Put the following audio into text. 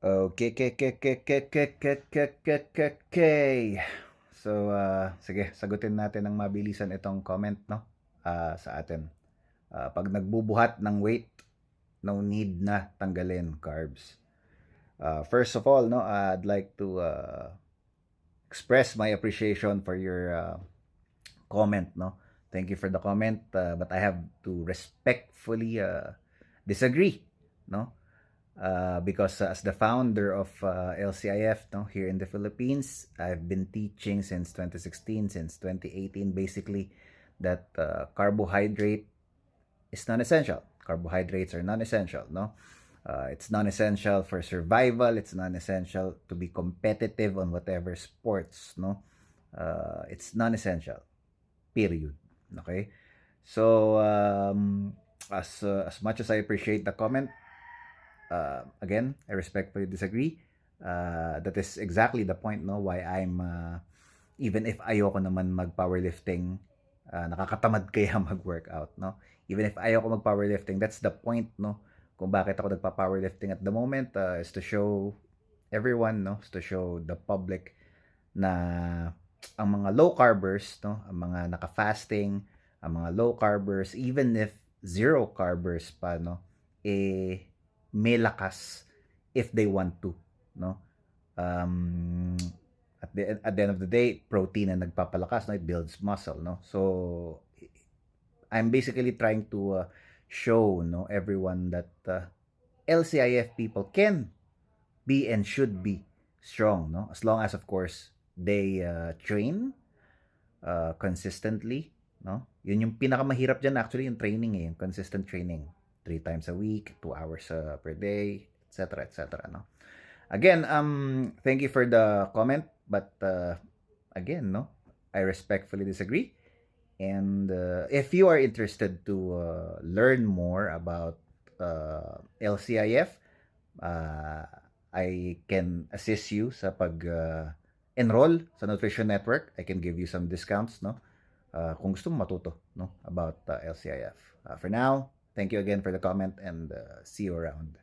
Okay, okay. So, sige, sagutin natin ng mabilisan itong comment, no? Sa atin. Pag nagbubuhat ng weight, no need na tanggalin carbs. First of all, no, I'd like to express my appreciation for your comment, no? Thank you for the comment, but I have to respectfully disagree, no? Because as the founder of LCIF, no, here in the Philippines, I've been teaching since 2016, since 2018, basically, that carbohydrate is non-essential. Carbohydrates are non-essential, no? It's non-essential for survival. It's non-essential to be competitive on whatever sports, no? It's non-essential. Period. Okay. So as much as I appreciate the comment, again, I respectfully disagree. That is exactly the point, no, why I'm even if ayoko naman mag-powerlifting, nakakatamad kaya mag-workout, no? Even if ayoko mag-powerlifting, that's the point, no? Kung bakit ako nagpa-powerlifting at the moment, is to show everyone, no? Is to show the public na ang mga low carbers, no? Ang mga naka-fasting, ang mga low carbers, even if zero carbers pa, no? Eh, may lakas if they want to, no? Um, at the end of the day, protein ang nagpapalakas, no? It builds muscle, no? So I'm basically trying to show, no, everyone that LCIF people can be and should be strong, no? As long as, of course, they train consistently, no? Yun yung pinakamahirap dyan actually, yung training yung consistent training. 3 times a week, 2 hours per day, etc., etc., no? Again, thank you for the comment, but again, no, I respectfully disagree. And if you are interested to learn more about LCIF, uh, I can assist you sa pag-enroll sa Nutrition Network. I can give you some discounts, no? Kung gusto mo matuto, no, about LCIF. For now, thank you again for the comment and see you around.